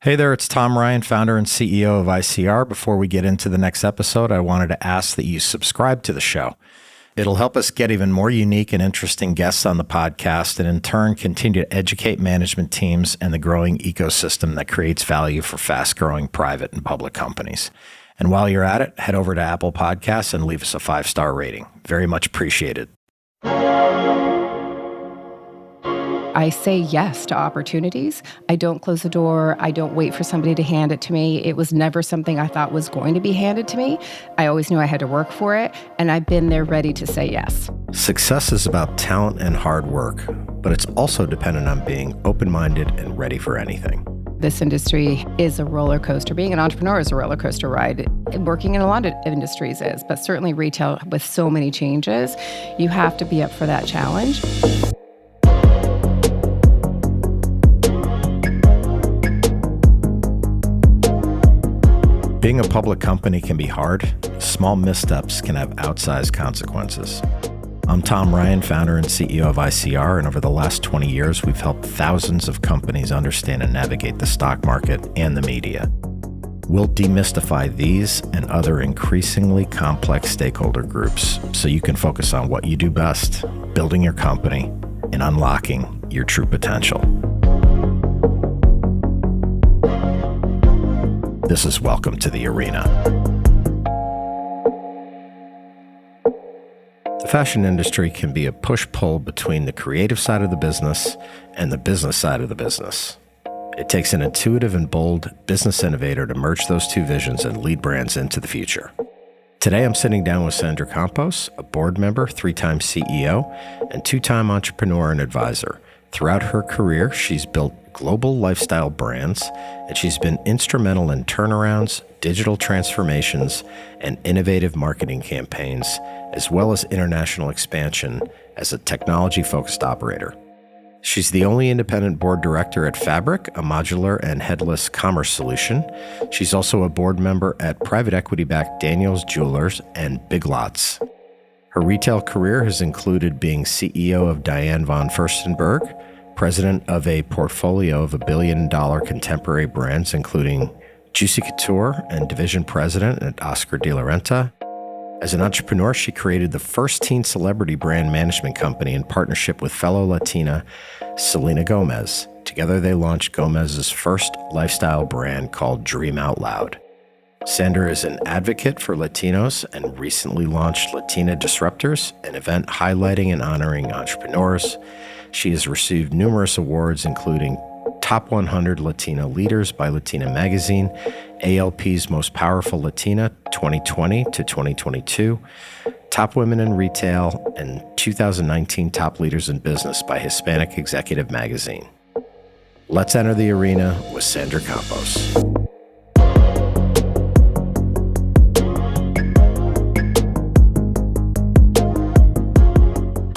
Hey there, it's Tom Ryan, founder and CEO of ICR. Before we get into the next episode, I wanted to ask that you subscribe to the show. It'll help us get even more unique and interesting guests on the podcast and in turn continue to educate management teams and the growing ecosystem that creates value for fast-growing private and public companies. And while you're at it, head over to Apple Podcasts and leave us a 5-star rating. Very much appreciated. I say yes to opportunities. I don't close the door. I don't wait for somebody to hand it to me. It was never something I thought was going to be handed to me. I always knew I had to work for it, and I've been there ready to say yes. Success is about talent and hard work, but it's also dependent on being open-minded and ready for anything. This industry is a roller coaster. Being an entrepreneur is a roller coaster ride. Working in a lot of industries is, but certainly retail with so many changes, you have to be up for that challenge. Being a public company can be hard. Small missteps can have outsized consequences. I'm Tom Ryan, founder and CEO of ICR, and over the last 20 years, we've helped thousands of companies understand and navigate the stock market and the media. We'll demystify these and other increasingly complex stakeholder groups so you can focus on what you do best, building your company and unlocking your true potential. This is Welcome to the Arena. The fashion industry can be a push-pull between the creative side of the business and the business side of the business. It takes an intuitive and bold business innovator to merge those two visions and lead brands into the future. Today, I'm sitting down with Sandra Campos, a board member, 3-time CEO, and 2-time entrepreneur and advisor. Throughout her career, she's built global lifestyle brands, and she's been instrumental in turnarounds, digital transformations, and innovative marketing campaigns, as well as international expansion as a technology-focused operator. She's the only independent board director at Fabric, a modular and headless commerce solution. She's also a board member at private equity-backed Daniel's Jewelers and Big Lots. Her retail career has included being CEO of Diane von Furstenberg, president of a portfolio of $1 billion contemporary brands, including Juicy Couture, and division president at Oscar de la Renta. As an entrepreneur, she created the first teen celebrity brand management company in partnership with fellow Latina, Selena Gomez. Together, they launched Gomez's first lifestyle brand called Dream Out Loud. Sandra is an advocate for Latinos and recently launched Latina Disruptors, an event highlighting and honoring entrepreneurs. She has received numerous awards, including Top 100 Latina Leaders by Latina Magazine, ALP's Most Powerful Latina 2020 to 2022, Top Women in Retail, and 2019 Top Leaders in Business by Hispanic Executive Magazine. Let's enter the arena with Sandra Campos.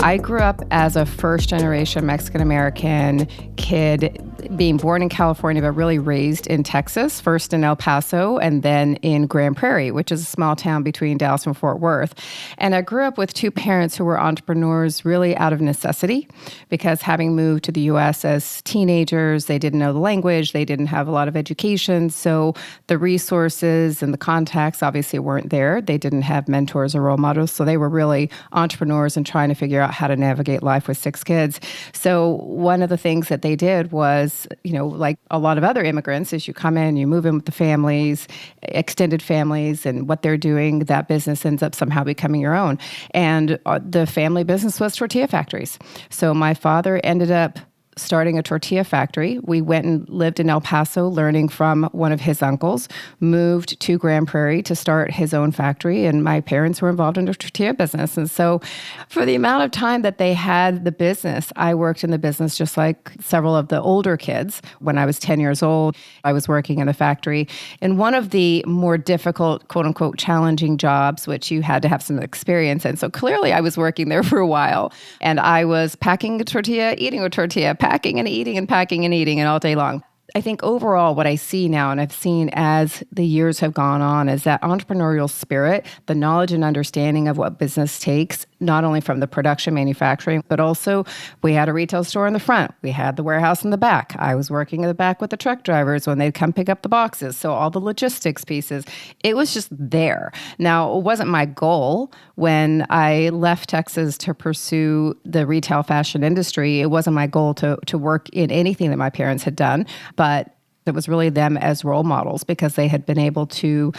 I grew up as a first-generation Mexican-American kid, being born in California, but really raised in Texas, first in El Paso and then in Grand Prairie, which is a small town between Dallas and Fort Worth. And I grew up with 2 parents who were entrepreneurs really out of necessity, because having moved to the U.S. as teenagers, they didn't know the language, they didn't have a lot of education, so the resources and the contacts obviously weren't there. They didn't have mentors or role models, so they were really entrepreneurs and trying to figure out how to navigate life with 6 kids. So one of the things that they did was, like a lot of other immigrants, is you come in, you move in with the families, extended families, and what they're doing, that business ends up somehow becoming your own. And the family business was tortilla factories. So my father ended up starting a tortilla factory. We went and lived in El Paso, learning from one of his uncles, moved to Grand Prairie to start his own factory, and my parents were involved in the tortilla business. And so for the amount of time that they had the business, I worked in the business just like several of the older kids. When I was 10 years old, I was working in the factory. And one of the more difficult, quote unquote, challenging jobs, which you had to have some experience in. So clearly I was working there for a while, and I was packing a tortilla, eating a tortilla, packing and eating and packing and eating and all day long. I think overall what I see now, and I've seen as the years have gone on, is that entrepreneurial spirit, the knowledge and understanding of what business takes, not only from the production manufacturing, but also we had a retail store in the front. We had the warehouse in the back. I was working in the back with the truck drivers when they'd come pick up the boxes. So all the logistics pieces, it was just there. Now, it wasn't my goal when I left Texas to pursue the retail fashion industry. It wasn't my goal to work in anything that my parents had done, but it was really them as role models because they had been able to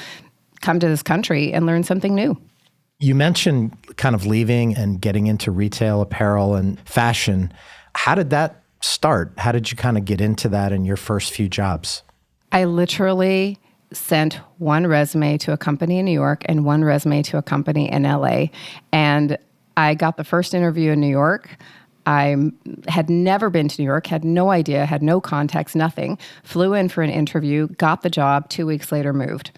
come to this country and learn something new. You mentioned kind of leaving and getting into retail apparel and fashion. How did that start? How did you kind of get into that in your first few jobs? I literally sent one resume to a company in New York and one resume to a company in LA. And I got the first interview in New York. I had never been to New York, had no idea, had no contacts, nothing. Flew in for an interview, got the job, 2 weeks later moved.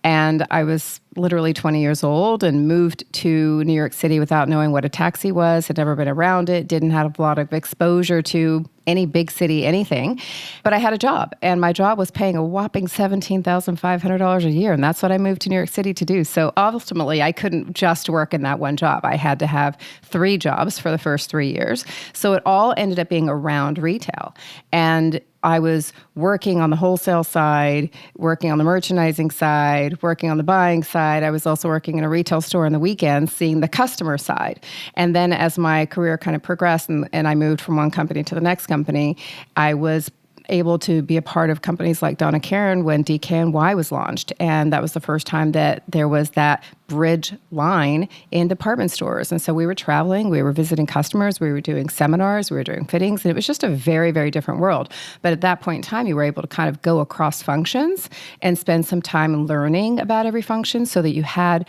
And I was literally 20 years old and moved to New York City without knowing what a taxi was, had never been around it, didn't have a lot of exposure to any big city, anything. But I had a job, and my job was paying a whopping $17,500 a year, and that's what I moved to New York City to do. So ultimately, I couldn't just work in that one job. I had to have 3 jobs for the first 3 years. So it all ended up being around retail. And I was working on the wholesale side, working on the merchandising side, working on the buying side. I was also working in a retail store on the weekends, seeing the customer side. And then as my career kind of progressed and I moved from one company to the next company, I was able to be a part of companies like Donna Karan when DKNY was launched. And that was the first time that there was that bridge line in department stores. And so we were traveling, we were visiting customers, we were doing seminars, we were doing fittings, and it was just a very, very different world. But at that point in time, you were able to kind of go across functions and spend some time learning about every function so that you had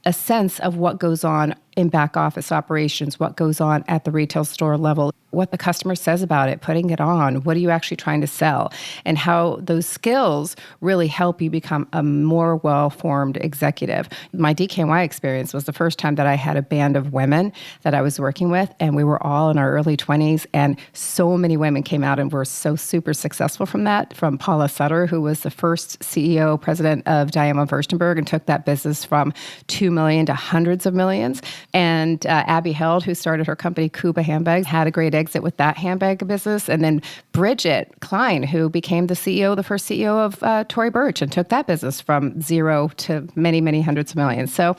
a sense of what goes on in back office operations, what goes on at the retail store level, what the customer says about it, putting it on, what are you actually trying to sell, and how those skills really help you become a more well-formed executive. My DKNY experience was the first time that I had a band of women that I was working with, and we were all in our early 20s, and so many women came out and were so super successful from that, from Paula Sutter, who was the first CEO, president of Diane Furstenberg, and took that business from 2 million to hundreds of millions. And Abby Held, who started her company, Kuba Handbags, had a great exit with that handbag business. And then Bridget Klein, who became the first CEO of Tory Burch, and took that business from 0 to many, many hundreds of millions. So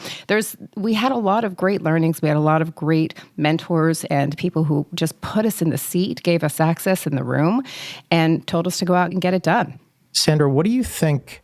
we had a lot of great learnings. We had a lot of great mentors and people who just put us in the seat, gave us access in the room, and told us to go out and get it done. Sandra, what do you think,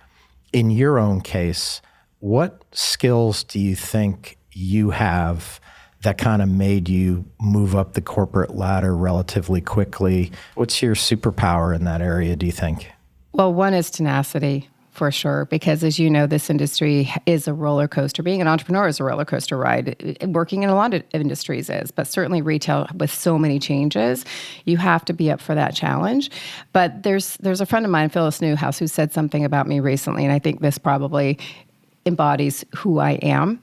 in your own case, what skills do you think you have that kind of made you move up the corporate ladder relatively quickly? What's your superpower in that area, do you think? Well, one is tenacity, for sure, because as you know, this industry is a roller coaster. Being an entrepreneur is a roller coaster ride. Working in a lot of industries is, but certainly retail with so many changes, you have to be up for that challenge. But there's a friend of mine, Phyllis Newhouse, who said something about me recently, and I think this probably embodies who I am.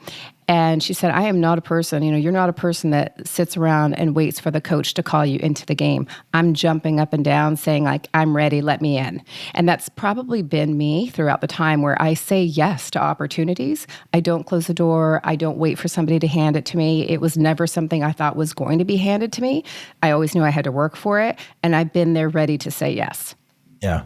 And she said, I am not a person, you're not a person that sits around and waits for the coach to call you into the game. I'm jumping up and down saying like, I'm ready, let me in. And that's probably been me throughout the time where I say yes to opportunities. I don't close the door. I don't wait for somebody to hand it to me. It was never something I thought was going to be handed to me. I always knew I had to work for it. And I've been there ready to say yes. Yeah.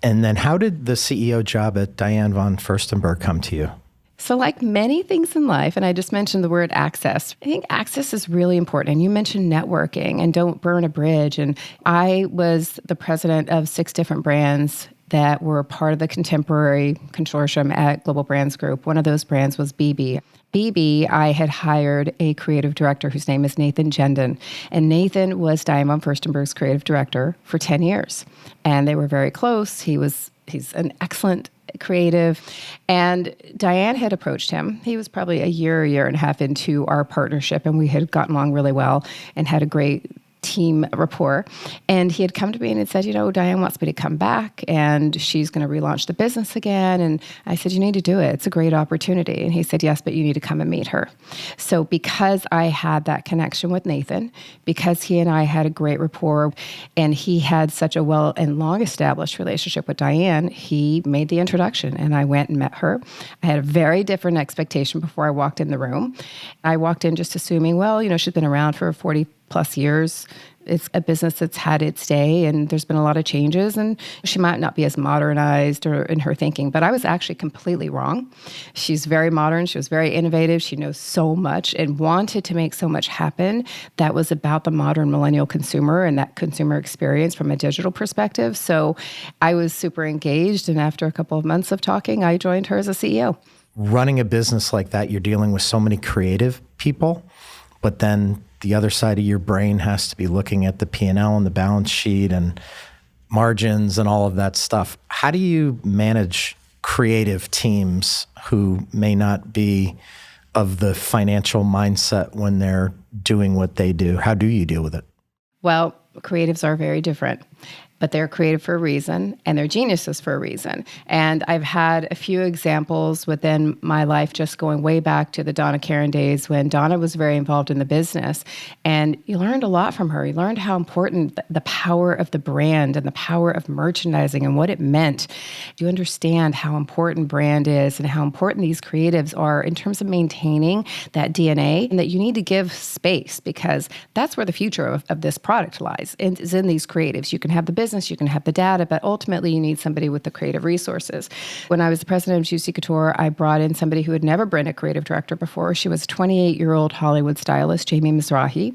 And then how did the CEO job at Diane von Furstenberg come to you? So like many things in life, and I just mentioned the word access, I think access is really important. And you mentioned networking and don't burn a bridge. And I was the president of 6 different brands that were part of the contemporary consortium at Global Brands Group. One of those brands was BB. BB, I had hired a creative director whose name is Nathan Gendon. And Nathan was Diane von Furstenberg's creative director for 10 years. And they were very close. He's an excellent creative. And Diane had approached him. He was probably a year and a half into our partnership, and we had gotten along really well and had a great team rapport. And he had come to me and had said, Diane wants me to come back and she's going to relaunch the business again. And I said, you need to do it. It's a great opportunity. And he said, yes, but you need to come and meet her. So because I had that connection with Nathan, because he and I had a great rapport and he had such a well and long established relationship with Diane, he made the introduction and I went and met her. I had a very different expectation before I walked in the room. I walked in just assuming, she's been around for 40 plus years. It's a business that's had its day and there's been a lot of changes and she might not be as modernized or in her thinking, but I was actually completely wrong. She's very modern. She was very innovative. She knows so much and wanted to make so much happen that was about the modern millennial consumer and that consumer experience from a digital perspective. So I was super engaged. And after a couple of months of talking, I joined her as a CEO. Running a business like that, you're dealing with so many creative people, but then the other side of your brain has to be looking at the P&L and the balance sheet and margins and all of that stuff. How do you manage creative teams who may not be of the financial mindset when they're doing what they do? How do you deal with it? Well, creatives are very different, but they're creative for a reason and they're geniuses for a reason. And I've had a few examples within my life just going way back to the Donna Karen days when Donna was very involved in the business. And you learned a lot from her. You learned how important the power of the brand and the power of merchandising and what it meant. You understand how important brand is and how important these creatives are in terms of maintaining that DNA and that you need to give space because that's where the future of this product lies. Is in these creatives. You can have the business, you can have the data, but ultimately you need somebody with the creative resources. When I was the president of Juicy Couture, I brought in somebody who had never been a creative director before. She was a 28-year-old Hollywood stylist, Jamie Mizrahi,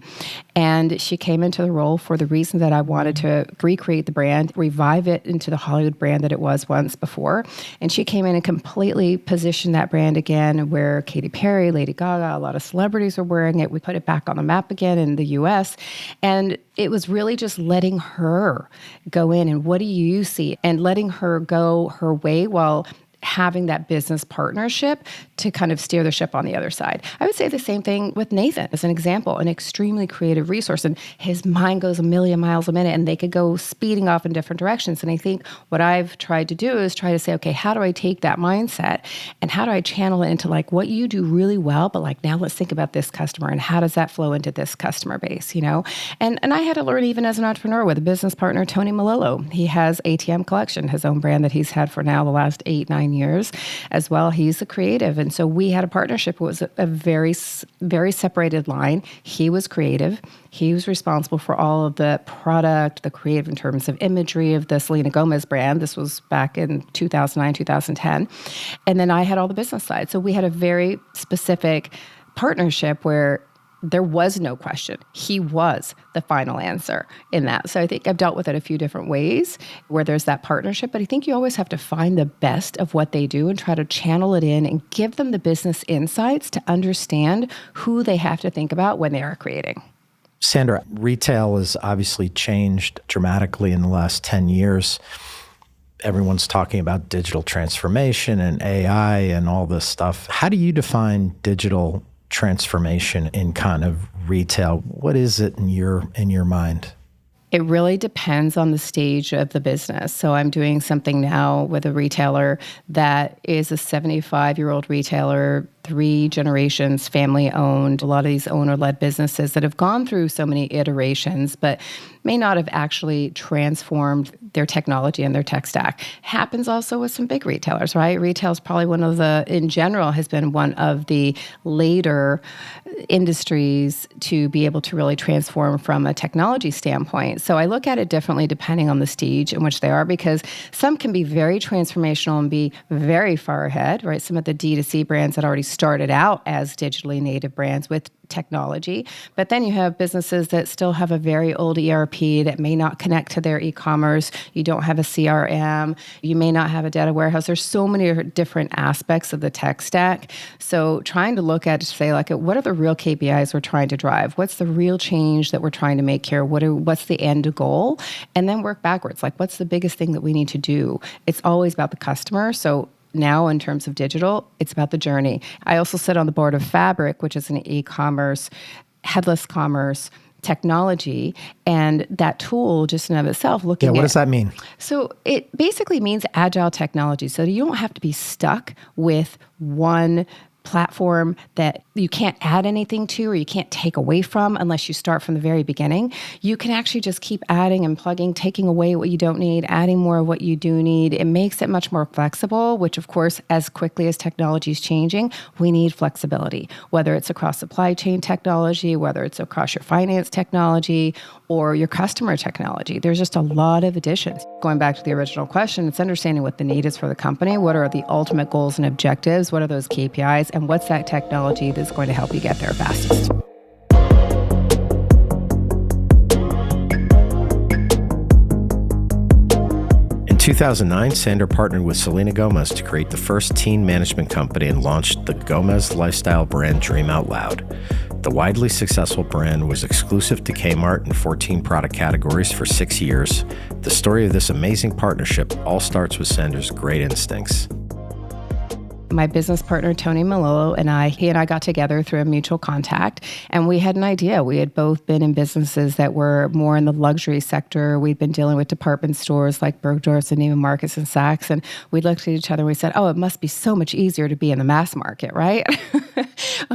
and she came into the role for the reason that I wanted to recreate the brand, revive it into the Hollywood brand that it was once before. And she came in and completely positioned that brand again, where Katy Perry, Lady Gaga, a lot of celebrities were wearing it. We put it back on the map again in the US. And it was really just letting her go in and what do you see and letting her go her way while having that business partnership to kind of steer the ship on the other side. I would say the same thing with Nathan as an example, an extremely creative resource. And his mind goes a million miles a minute and they could go speeding off in different directions. And I think what I've tried to do is try to say, okay, how do I take that mindset and how do I channel it into like what you do really well, but like now let's think about this customer and how does that flow into this customer base, And I had to learn even as an entrepreneur with a business partner, Tony Melillo. He has ATM Collection, his own brand that he's had for now the last 8-9 years as well. He's a creative. And so we had a partnership. It was a very, very separated line. He was creative. He was responsible for all of the product, the creative in terms of imagery of the Selena Gomez brand. This was back in 2009, 2010. And then I had all the business side. So we had a very specific partnership where there was no question. He was the final answer in that. So I think I've dealt with it a few different ways where there's that partnership, but I think you always have to find the best of what they do and try to channel it in and give them the business insights to understand who they have to think about when they are creating. Sandra, retail has obviously changed dramatically in the last 10 years. Everyone's talking about digital transformation and AI and all this stuff. How do you define digital transformation in kind of retail? What is it in your mind? It really depends on the stage of the business. So I'm doing something now with a retailer that is a 75-year-old retailer, 3 generations, family-owned, a lot of these owner-led businesses that have gone through so many iterations, but may not have actually transformed their technology and their tech stack. Happens also with some big retailers, right? Retail is probably in general, has been one of the later industries to be able to really transform from a technology standpoint. So I look at it differently depending on the stage in which they are, because some can be very transformational and be very far ahead, right? Some of the D2C brands that already started out as digitally native brands with technology. But then you have businesses that still have a very old ERP that may not connect to their e-commerce. You don't have a CRM. You may not have a data warehouse. There's so many different aspects of the tech stack. So trying to look at it to say, like, what are the real KPIs we're trying to drive? What's the real change that we're trying to make here? What's the end goal? And then work backwards. Like, what's the biggest thing that we need to do? It's always about the customer. So now, in terms of digital, it's about the journey. I also sit on the board of Fabric, which is an e-commerce, headless commerce technology, and that tool just in of itself looking what does that mean? So it basically means agile technology. So you don't have to be stuck with one platform that you can't add anything to or you can't take away from unless you start from the very beginning. You can actually just keep adding and plugging, taking away what you don't need, adding more of what you do need. It makes it much more flexible, which of course, as quickly as technology is changing, we need flexibility, whether it's across supply chain technology, whether it's across your finance technology or your customer technology. There's just a lot of additions. Going back to the original question, it's understanding what the need is for the company. What are the ultimate goals and objectives? What are those KPIs? And what's that technology that's going to help you get there fastest? In 2009, Sandra partnered with Selena Gomez to create the first teen management company and launched the Gomez lifestyle brand Dream Out Loud. The widely successful brand was exclusive to Kmart in 14 product categories for 6 years. The story of this amazing partnership all starts with Sandra's great instincts. My business partner, Tony Malillo, he and I got together through a mutual contact, and we had an idea. We had both been in businesses that were more in the luxury sector. We'd been dealing with department stores like Bergdorf's and Neiman Marcus and Saks, and we looked at each other and we said, oh, it must be so much easier to be in the mass market, right?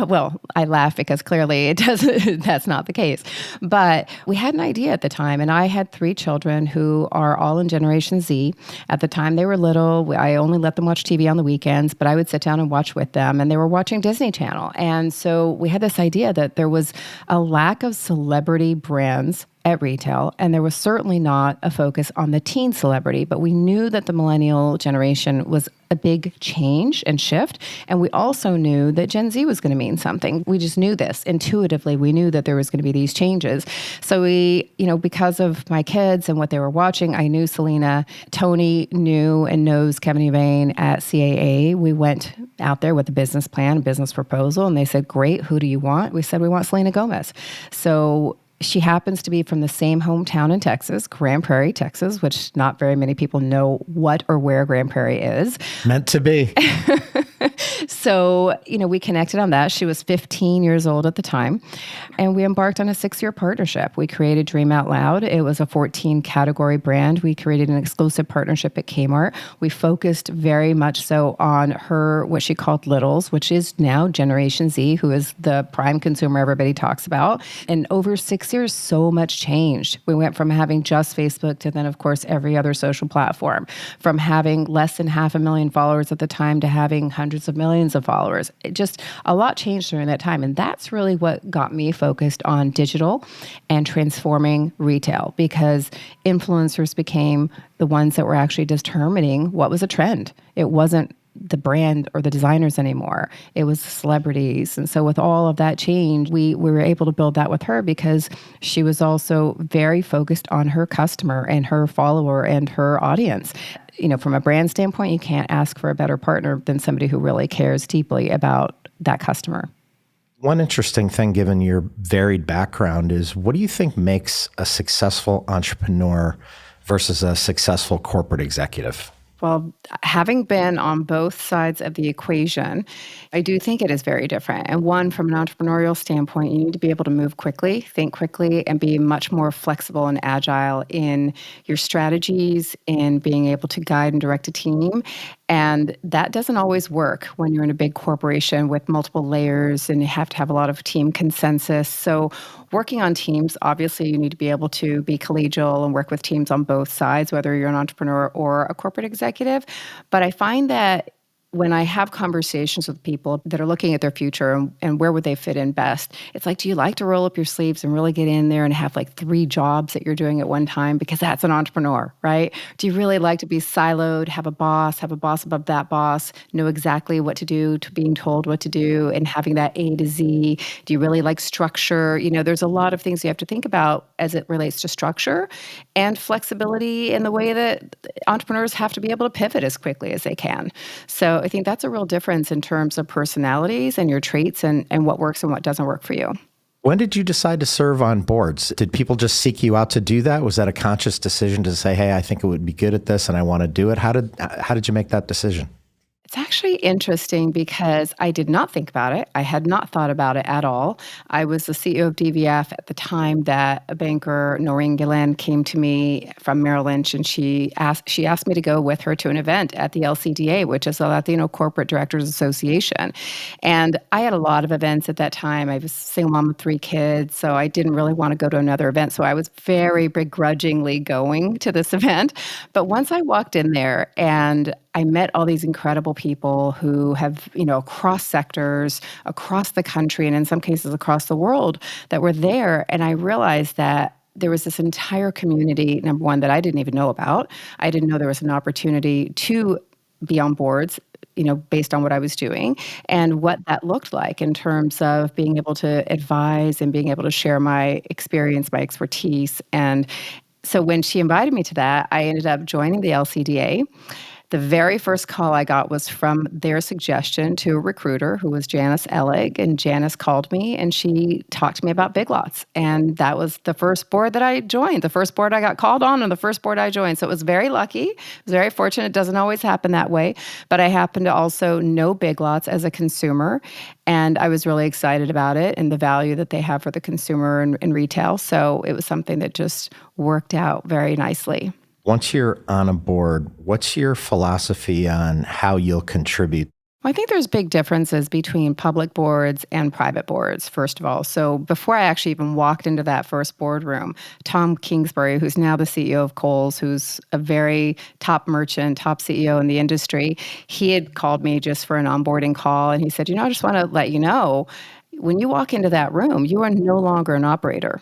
Well, I laugh because clearly it doesn't. That's not the case. But we had an idea at the time, and I had 3 children who are all in Generation Z. At the time they were little, I only let them watch TV on the weekends, but I would sit down and watch with them, and they were watching Disney Channel. And so we had this idea that there was a lack of celebrity brands at retail, and there was certainly not a focus on the teen celebrity, but we knew that the millennial generation was a big change and shift, and we also knew that Gen Z was going to mean something. We just knew this intuitively. We knew that there was going to be these changes. So we, because of my kids and what they were watching, I knew Selena. Tony knew and knows Kevin Evane at CAA. We went out there with a business plan, a business proposal, and they said, great, who do you want? We said, we want Selena Gomez. So she happens to be from the same hometown in Texas, Grand Prairie, Texas, which not very many people know what or where Grand Prairie is. Meant to be. So, we connected on that. She was 15 years old at the time, and we embarked on a 6-year partnership. We created Dream Out Loud. It was a 14-category brand. We created an exclusive partnership at Kmart. We focused very much so on her, what she called Littles, which is now Generation Z, who is the prime consumer everybody talks about. And over 6 years, so much changed. We went from having just Facebook to then, of course, every other social platform, from having less than 500,000 followers at the time to having hundreds of millions of followers. It just, a lot changed during that time. And that's really what got me focused on digital and transforming retail, because influencers became the ones that were actually determining what was a trend. It wasn't the brand or the designers anymore. It was the celebrities. And so with all of that change, we were able to build that with her because she was also very focused on her customer and her follower and her audience. From a brand standpoint, you can't ask for a better partner than somebody who really cares deeply about that customer. One interesting thing, given your varied background, is what do you think makes a successful entrepreneur versus a successful corporate executive? Well, having been on both sides of the equation, I do think it is very different. And one, from an entrepreneurial standpoint, you need to be able to move quickly, think quickly, and be much more flexible and agile in your strategies, in being able to guide and direct a team. And that doesn't always work when you're in a big corporation with multiple layers and you have to have a lot of team consensus. So working on teams, obviously you need to be able to be collegial and work with teams on both sides, whether you're an entrepreneur or a corporate executive. But I find that when I have conversations with people that are looking at their future and where would they fit in best, it's like, do you like to roll up your sleeves and really get in there and have like 3 jobs that you're doing at one time? Because that's an entrepreneur, right? Do you really like to be siloed, have a boss above that boss, know exactly what to do, to being told what to do, and having that A to Z? Do you really like structure? There's a lot of things you have to think about as it relates to structure and flexibility in the way that entrepreneurs have to be able to pivot as quickly as they can. So I think that's a real difference in terms of personalities and your traits and what works and what doesn't work for you. When did you decide to serve on boards? Did people just seek you out to do that? Was that a conscious decision to say, hey, I think it would be good at this and I want to do it? How did you make that decision? It's actually interesting because I did not think about it. I had not thought about it at all. I was the CEO of DVF at the time that a banker, Noreen Gillen, came to me from Merrill Lynch, and she asked me to go with her to an event at the LCDA, which is the Latino Corporate Directors Association. And I had a lot of events at that time. I was a single mom with 3 kids, so I didn't really want to go to another event. So I was very begrudgingly going to this event. But once I walked in there and I met all these incredible people who have, across sectors, across the country, and in some cases across the world that were there. And I realized that there was this entire community, number one, that I didn't even know about. I didn't know there was an opportunity to be on boards, based on what I was doing and what that looked like in terms of being able to advise and being able to share my experience, my expertise. And so when she invited me to that, I ended up joining the LCDA. The very first call I got was from their suggestion to a recruiter who was Janice Ellig. And Janice called me and she talked to me about Big Lots. And that was the first board that I joined, the first board I got called on, and the first board I joined. So it was very lucky. It was very fortunate. It doesn't always happen that way. But I happen to also know Big Lots as a consumer. And I was really excited about it and the value that they have for the consumer and retail. So it was something that just worked out very nicely. Once you're on a board, what's your philosophy on how you'll contribute? Well, I think there's big differences between public boards and private boards, first of all. So before I actually even walked into that first boardroom, Tom Kingsbury, who's now the CEO of Kohl's, who's a very top merchant, top CEO in the industry, he had called me just for an onboarding call. And he said, I just want to let you know, when you walk into that room, you are no longer an operator.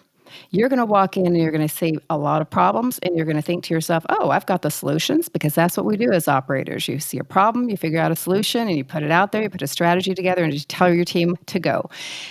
You're going to walk in and you're going to see a lot of problems and you're going to think to yourself, oh, I've got the solutions, because that's what we do as operators. You see a problem, you figure out a solution, and you put it out there, you put a strategy together, and you tell your team to go.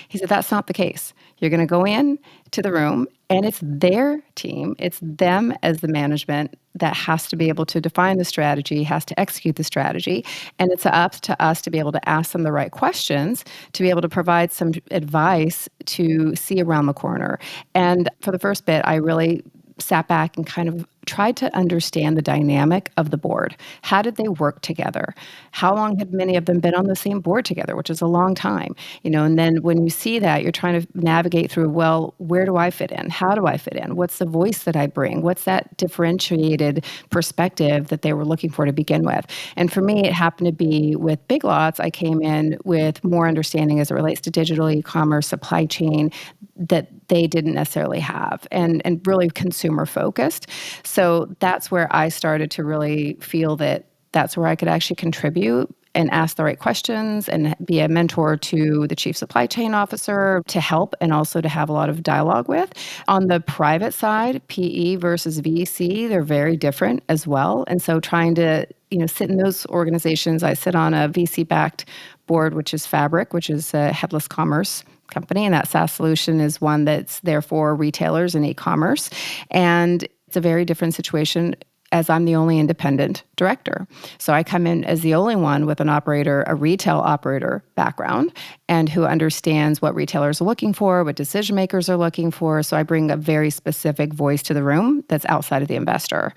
He said, that's not the case. You're going to go in to the room and it's their team, it's them as the management that has to be able to define the strategy, has to execute the strategy. And it's up to us to be able to ask them the right questions, to be able to provide some advice to see around the corner. And for the first bit, I really sat back and kind of tried to understand the dynamic of the board. How did they work together? How long had many of them been on the same board together, which is a long time, and then when you see that, you're trying to navigate through, well, where do I fit in? How do I fit in? What's the voice that I bring? What's that differentiated perspective that they were looking for to begin with? And for me, it happened to be with Big Lots. I came in with more understanding as it relates to digital e-commerce, supply chain, that they didn't necessarily have, and really consumer focused. So that's where I started to really feel that that's where I could actually contribute and ask the right questions and be a mentor to the chief supply chain officer to help and also to have a lot of dialogue with. On the private side, PE versus VC, they're very different as well. And so trying to, sit in those organizations, I sit on a VC-backed board, which is Fabric, which is a headless commerce company, and that SaaS solution is one that's there for retailers and e-commerce. And it's a very different situation as I'm the only independent director. So I come in as the only one with a retail operator background, and who understands what retailers are looking for, what decision makers are looking for. So I bring a very specific voice to the room that's outside of the investor.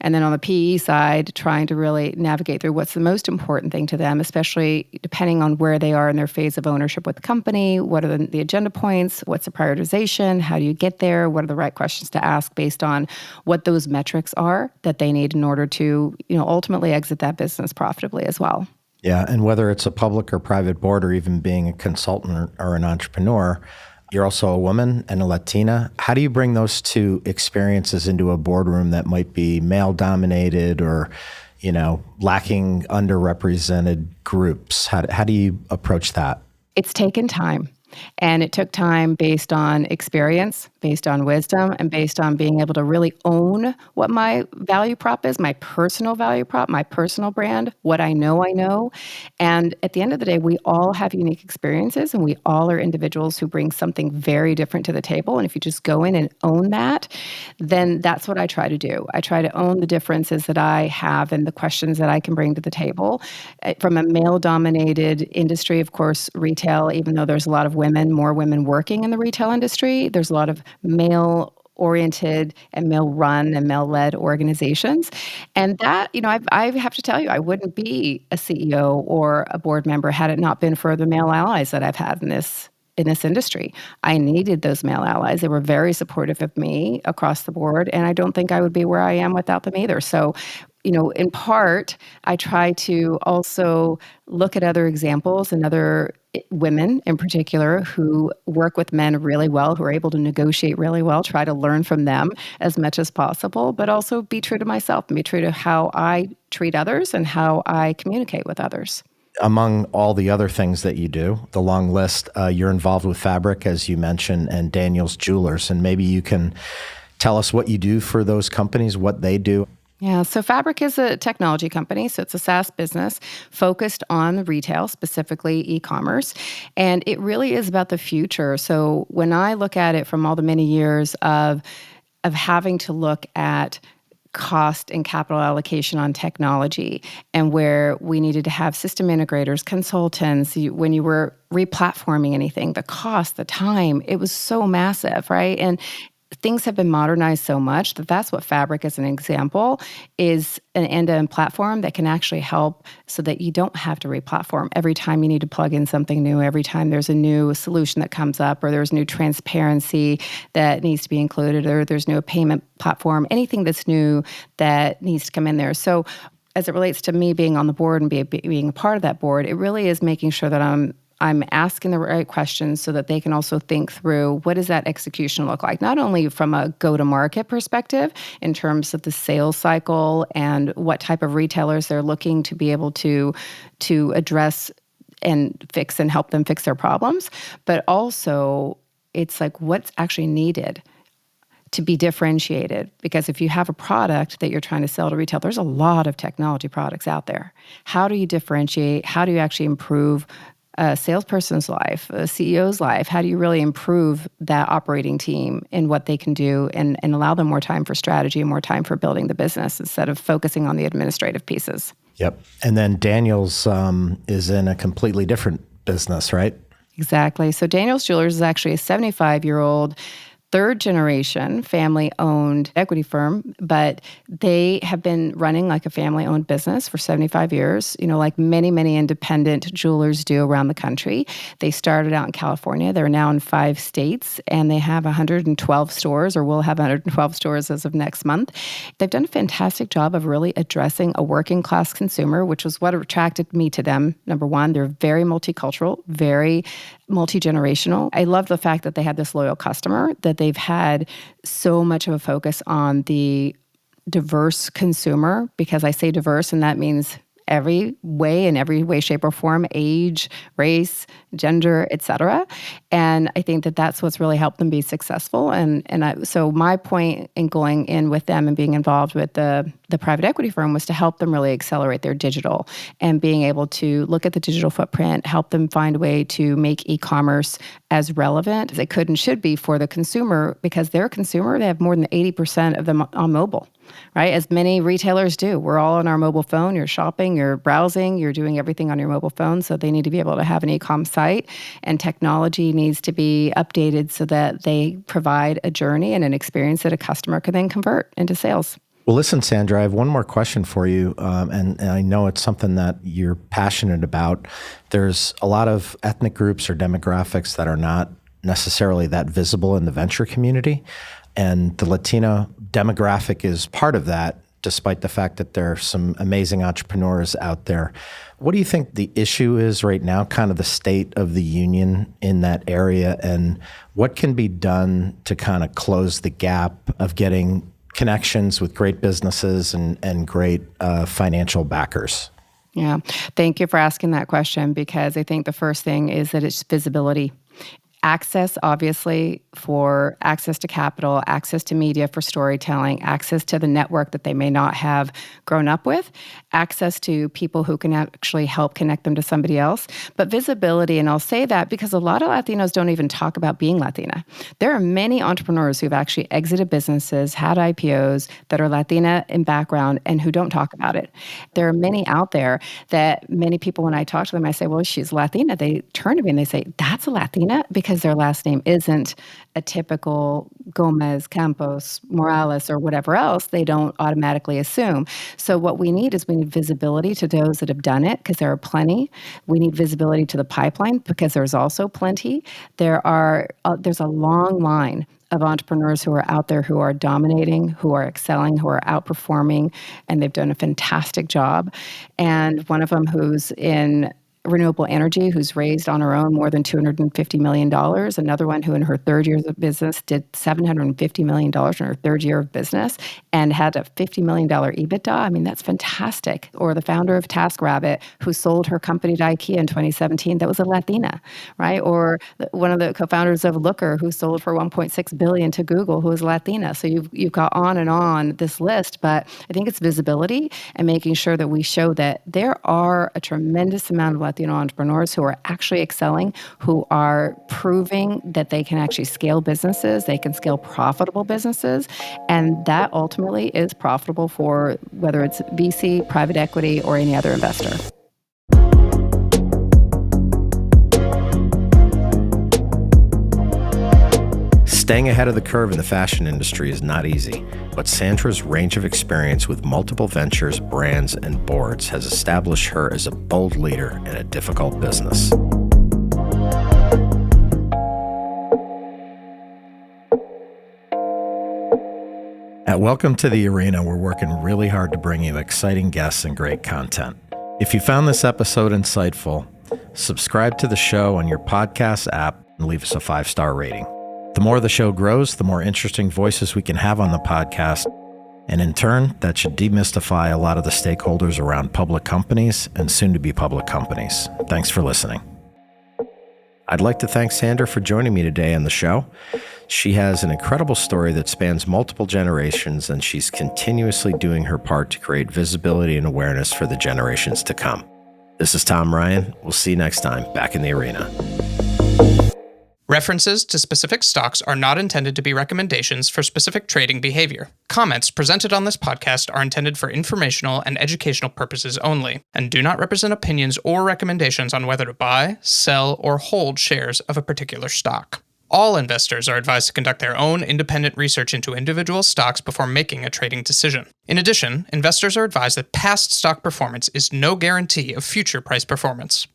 And then on the PE side, trying to really navigate through what's the most important thing to them, especially depending on where they are in their phase of ownership with the company. What are the agenda points? What's the prioritization? How do you get there? What are the right questions to ask based on what those metrics are that they need in order to, ultimately exit that business profitably as well. Yeah, and whether it's a public or private board or even being a consultant or an entrepreneur, you're also a woman and a Latina. How do you bring those two experiences into a boardroom that might be male-dominated or, lacking underrepresented groups? How do you approach that? It's taken time. And it took time based on experience, based on wisdom, and based on being able to really own what my value prop is, my personal value prop, my personal brand, what I know. And at the end of the day, we all have unique experiences, and we all are individuals who bring something very different to the table. And if you just go in and own that, then that's what I try to do. I try to own the differences that I have and the questions that I can bring to the table. From a male-dominated industry, of course, retail, even though there's a lot of more women working in the retail industry, there's a lot of male oriented and male-run and male-led organizations. And that, I have to tell you, I wouldn't be a CEO or a board member had it not been for the male allies that I've had in this industry. I needed those male allies. They were very supportive of me across the board, and I don't think I would be where I am without them either. So, in part, I try to also look at other examples and other women in particular who work with men really well, who are able to negotiate really well, try to learn from them as much as possible, but also be true to myself and be true to how I treat others and how I communicate with others. Among all the other things that you do, the long list, you're involved with Fabric, as you mentioned, and Daniel's Jewelers. And maybe you can tell us what you do for those companies, what they do. Yeah, so Fabric is a technology company, so it's a SaaS business focused on retail, specifically e-commerce, and it really is about the future. So when I look at it from all the many years of having to look at cost and capital allocation on technology and where we needed to have system integrators, consultants, when you were replatforming anything, the cost, the time, it was so massive, right? And things have been modernized so much that that's what Fabric, as an example, is an end-to-end platform that can actually help so that you don't have to replatform every time you need to plug in something new, every time there's a new solution that comes up, or there's new transparency that needs to be included, or there's new payment platform, anything that's new that needs to come in there. So as it relates to me being on the board and being a part of that board, it really is making sure that I'm asking the right questions so that they can also think through what does that execution look like, not only from a go-to-market perspective in terms of the sales cycle and what type of retailers they're looking to be able to address and fix and help them fix their problems, but also it's like what's actually needed to be differentiated. Because if you have a product that you're trying to sell to retail, there's a lot of technology products out there. How do you differentiate? How do you actually improve a salesperson's life, a CEO's life? How do you really improve that operating team in what they can do and allow them more time for strategy and more time for building the business instead of focusing on the administrative pieces? Yep. And then Daniel's is in a completely different business, right? Exactly. So Daniel's Jewelers is actually a 75-year-old third generation family-owned equity firm, but they have been running like a family-owned business for 75 years, like many, many independent jewelers do around the country. They started out in California. They're now in 5 states, and they have 112 stores, or will have 112 stores as of next month. They've done a fantastic job of really addressing a working-class consumer, which was what attracted me to them. Number one, they're very multicultural, very multi-generational. I love the fact that they had this loyal customer, that they've had so much of a focus on the diverse consumer, because I say diverse, and that means every way, shape, or form, age, race, gender, etc. And I think that that's what's really helped them be successful. So my point in going in with them and being involved with the private equity firm was to help them really accelerate their digital and being able to look at the digital footprint, help them find a way to make e-commerce as relevant as it could and should be for the consumer, because their consumer, they have more than 80% of them on mobile, right? As many retailers do. We're all on our mobile phone. You're shopping, you're browsing, you're doing everything on your mobile phone. So they need to be able to have an e-com site, and technology needs to be updated so that they provide a journey and an experience that a customer can then convert into sales. Well, listen, Sandra, I have one more question for you, and I know it's something that you're passionate about. There's a lot of ethnic groups or demographics that are not necessarily that visible in the venture community, and the Latina demographic is part of that, despite the fact that there are some amazing entrepreneurs out there. What do you think the issue is right now, kind of the state of the union in that area, and what can be done to kind of close the gap of getting connections with great businesses and great financial backers? Yeah. Thank you for asking that question, because I think the first thing is that it's visibility. Access, obviously, for access to capital, access to media for storytelling, access to the network that they may not have grown up with, access to people who can actually help connect them to somebody else. But visibility, and I'll say that because a lot of Latinos don't even talk about being Latina. There are many entrepreneurs who've actually exited businesses, had IPOs that are Latina in background and who don't talk about it. There are many out there that many people, when I talk to them, I say, well, she's Latina. They turn to me and they say, that's a Latina? Because because their last name isn't a typical Gomez, Campos, Morales, or whatever else, they don't automatically assume. So what we need is we need visibility to those that have done it, because there are plenty. We need visibility to the pipeline, because there's also plenty. There's a long line of entrepreneurs who are out there who are dominating, who are excelling, who are outperforming, and they've done a fantastic job. And one of them who's in renewable energy, who's raised on her own more than $250 million. Another one who in her third year of business did $750 million in her third year of business and had a $50 million EBITDA. I mean, that's fantastic. Or the founder of TaskRabbit, who sold her company to IKEA in 2017, that was a Latina, right? Or one of the co-founders of Looker, who sold for $1.6 billion to Google, who was Latina. So you've got on and on this list, but I think it's visibility and making sure that we show that there are a tremendous amount of Latino entrepreneurs who are actually excelling, who are proving that they can actually scale businesses, they can scale profitable businesses, and that ultimately is profitable for whether it's VC, private equity, or any other investor. Staying ahead of the curve in the fashion industry is not easy, but Sandra's range of experience with multiple ventures, brands, and boards has established her as a bold leader in a difficult business. At Welcome to the Arena, we're working really hard to bring you exciting guests and great content. If you found this episode insightful, subscribe to the show on your podcast app and leave us a 5-star rating. The more the show grows, the more interesting voices we can have on the podcast. And in turn, that should demystify a lot of the stakeholders around public companies and soon-to-be public companies. Thanks for listening. I'd like to thank Sandra for joining me today on the show. She has an incredible story that spans multiple generations, and she's continuously doing her part to create visibility and awareness for the generations to come. This is Tom Ryan. We'll see you next time back in the arena. References to specific stocks are not intended to be recommendations for specific trading behavior. Comments presented on this podcast are intended for informational and educational purposes only, and do not represent opinions or recommendations on whether to buy, sell, or hold shares of a particular stock. All investors are advised to conduct their own independent research into individual stocks before making a trading decision. In addition, investors are advised that past stock performance is no guarantee of future price performance.